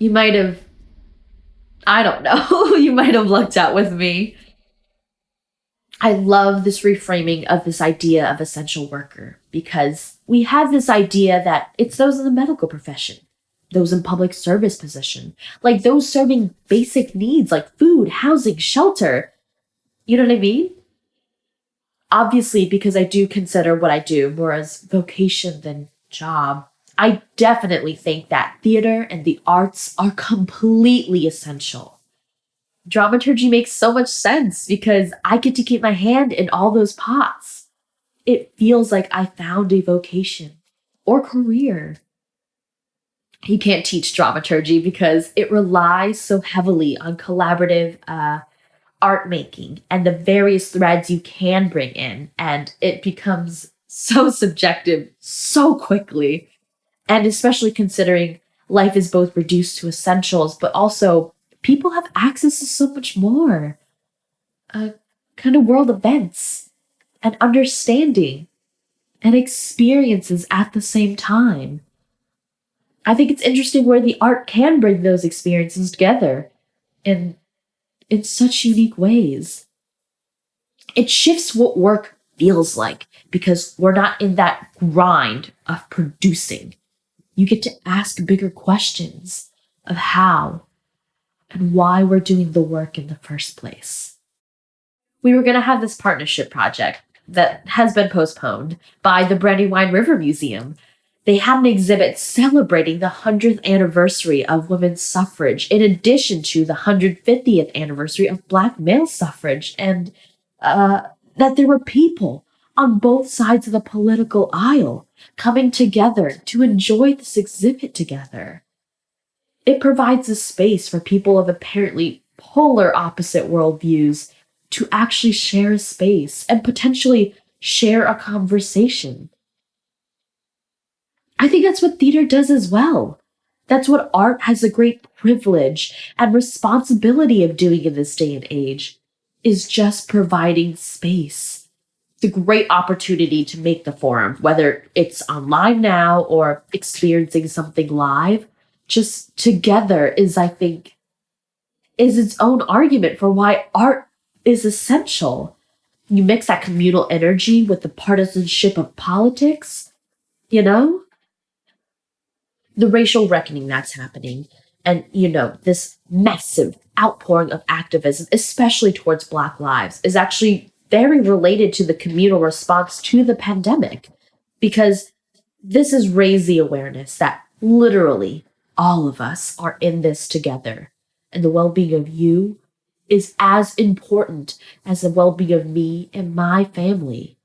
you might have, I don't know, you might have lucked out with me. I love this reframing of this idea of essential worker because we have this idea that it's those in the medical profession, those in public service position, like those serving basic needs like food, housing, shelter. You know what I mean? Obviously, because I do consider what I do more as vocation than job, I definitely think that theater and the arts are completely essential. Dramaturgy makes so much sense because I get to keep my hand in all those pots. It feels like I found a vocation or career. You can't teach dramaturgy because it relies so heavily on collaborative art making and the various threads you can bring in, and it becomes so subjective so quickly. And especially considering life is both reduced to essentials, but also people have access to so much more. Kind of world events and understanding and experiences at the same time. I think it's interesting where the art can bring those experiences together in such unique ways. It shifts what work feels like because we're not in that grind of producing. You get to ask bigger questions of how and why we're doing the work in the first place. We were going to have this partnership project that has been postponed by the Brandywine River Museum. They had an exhibit celebrating the 100th anniversary of women's suffrage, in addition to the 150th anniversary of Black male suffrage, and that there were people on both sides of the political aisle coming together to enjoy this exhibit together. It provides a space for people of apparently polar opposite worldviews to actually share a space and potentially share a conversation. I think that's what theater does as well. That's what art has a great privilege and responsibility of doing in this day and age, is just providing space. The great opportunity to make the forum, whether it's online now or experiencing something live, just together is, I think, is its own argument for why art is essential. You mix that communal energy with the partisanship of politics, you know? The racial reckoning that's happening, and, this massive outpouring of activism, especially towards Black lives, is actually very related to the communal response to the pandemic, because this has raised the awareness that literally all of us are in this together, and the well-being of you is as important as the well-being of me and my family.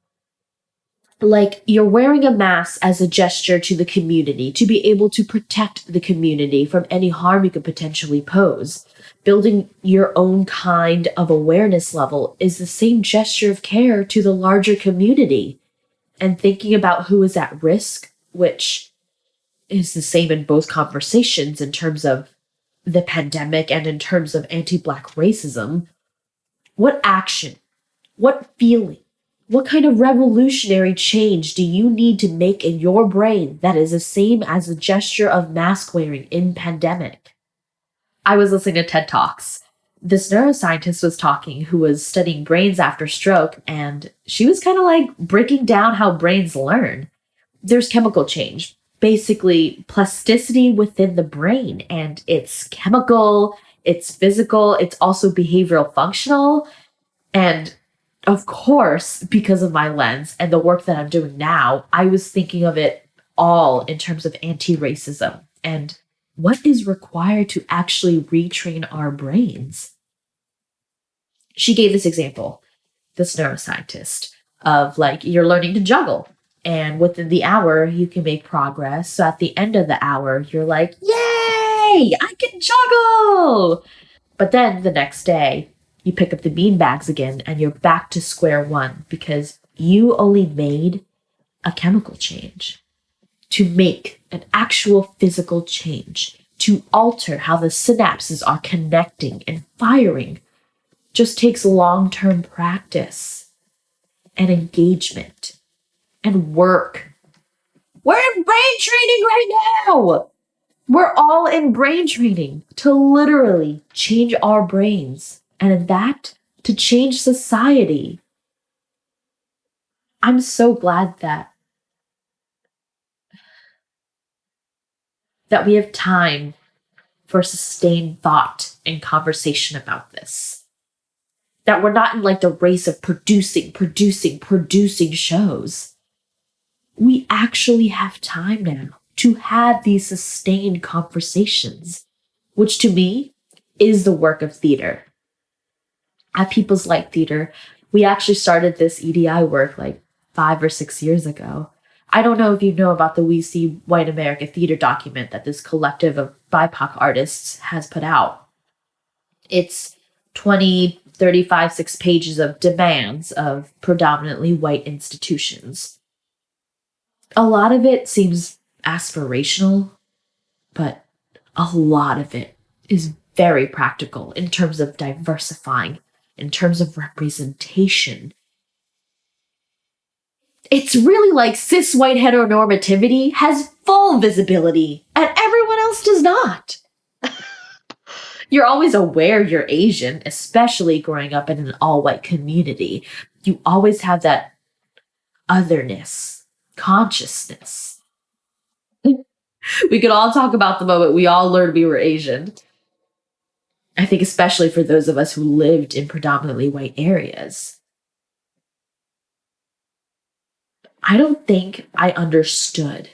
Like, you're wearing a mask as a gesture to the community to be able to protect the community from any harm you could potentially pose. Building your own kind of awareness level is the same gesture of care to the larger community. And thinking about who is at risk, which is the same in both conversations in terms of the pandemic and in terms of anti-Black racism. What action, what feeling, what kind of revolutionary change do you need to make in your brain that is the same as the gesture of mask wearing in pandemic? I was listening to TED Talks. This neuroscientist was talking who was studying brains after stroke, and she was kind of like breaking down how brains learn. There's chemical change, basically plasticity within the brain, and it's chemical, it's physical, it's also behavioral functional. And of course, because of my lens and the work that I'm doing now, I was thinking of it all in terms of anti-racism and what is required to actually retrain our brains. She gave this example, this neuroscientist, of like you're learning to juggle, and within the hour you can make progress. So at the end of the hour, you're like, yay, I can juggle. But then the next day, you pick up the beanbags again and you're back to square one because you only made a chemical change. To make an actual physical change, to alter how the synapses are connecting and firing, just takes long-term practice and engagement and work. We're in brain training right now! We're all in brain training to literally change our brains, and in that, to change society. I'm so glad that we have time for sustained thought and conversation about this. That we're not in like the race of producing shows. We actually have time now to have these sustained conversations, which to me is the work of theater. At People's Light Theater, we actually started this EDI work like 5 or 6 years ago. I don't know if you know about the We See White America Theater document that this collective of BIPOC artists has put out. It's 20, 35, 6 pages of demands of predominantly white institutions. A lot of it seems aspirational, but a lot of it is very practical in terms of diversifying, in terms of representation. It's really like cis white heteronormativity has full visibility and everyone else does not. You're always aware you're Asian, especially growing up in an all-white community. You always have that otherness, consciousness. We could all talk about the moment we all learned we were Asian. I think especially for those of us who lived in predominantly white areas. I don't think I understood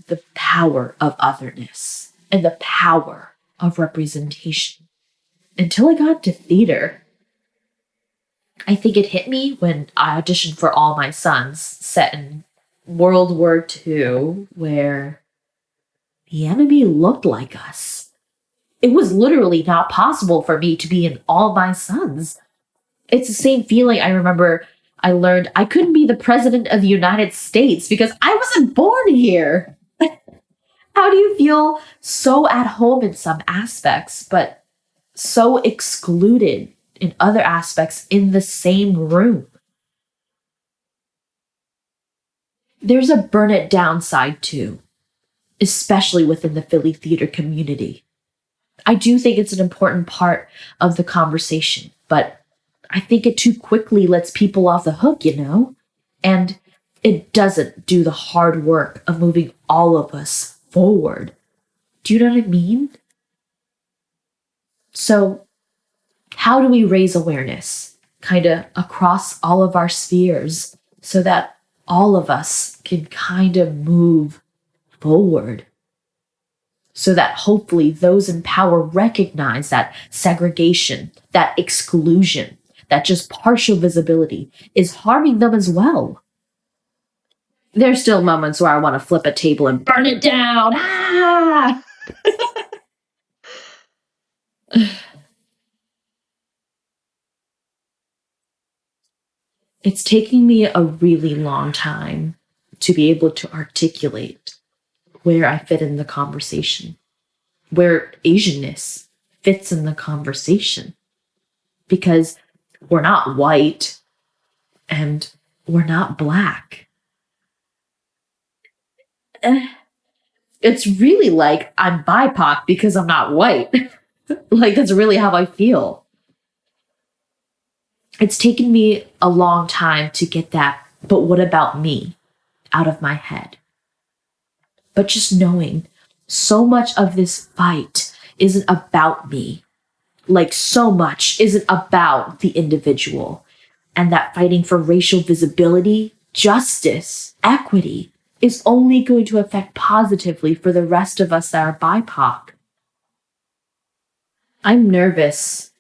the power of otherness and the power of representation until I got to theater. I think it hit me when I auditioned for All My Sons, set in World War II, where the enemy looked like us. It was literally not possible for me to be in All My Sons. It's the same feeling I remember I learned I couldn't be the president of the United States because I wasn't born here. How do you feel so at home in some aspects, but so excluded in other aspects in the same room? There's a burn it down side too, especially within the Philly theater community. I do think it's an important part of the conversation, but I think it too quickly lets people off the hook, you know? And it doesn't do the hard work of moving all of us forward. Do you know what I mean? So, how do we raise awareness kind of across all of our spheres so that all of us can kind of move forward? So that hopefully those in power recognize that segregation, that exclusion, that just partial visibility is harming them as well. There's still moments where I want to flip a table and burn it down. Ah! It's taking me a really long time to be able to articulate where I fit in the conversation, where Asianness fits in the conversation. Because we're not white and we're not black. It's really like I'm BIPOC because I'm not white. Like, that's really how I feel. It's taken me a long time to get that, but what about me, out of my head. But just knowing so much of this fight isn't about me. Like, so much isn't about the individual. And that fighting for racial visibility, justice, equity is only going to affect positively for the rest of us that are BIPOC. I'm nervous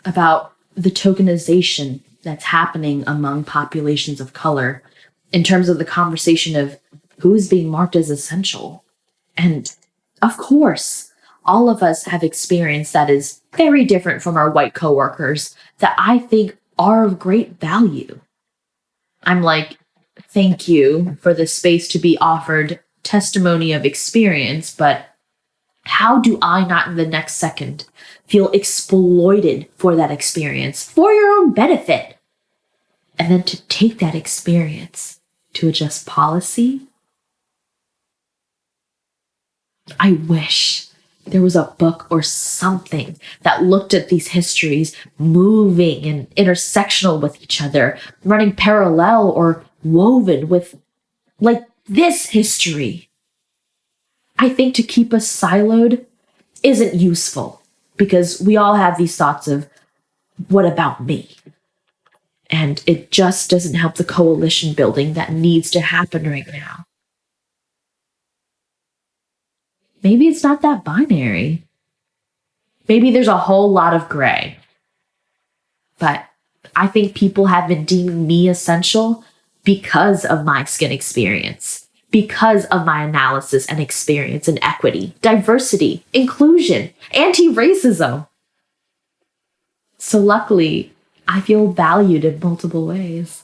about the tokenization that's happening among populations of color in terms of the conversation of who is being marked as essential. And of course, all of us have experience that is very different from our white coworkers that I think are of great value. I'm like, thank you for the space to be offered testimony of experience, but how do I not in the next second feel exploited for that experience for your own benefit? And then to take that experience to adjust policy? I wish there was a book or something that looked at these histories moving and intersectional with each other, running parallel or woven with like this history. I think to keep us siloed isn't useful because we all have these thoughts of, what about me? And it just doesn't help the coalition building that needs to happen right now. Maybe it's not that binary. Maybe there's a whole lot of gray. But I think people have been deeming me essential because of my skin experience, because of my analysis and experience in equity, diversity, inclusion, anti-racism. So luckily, I feel valued in multiple ways.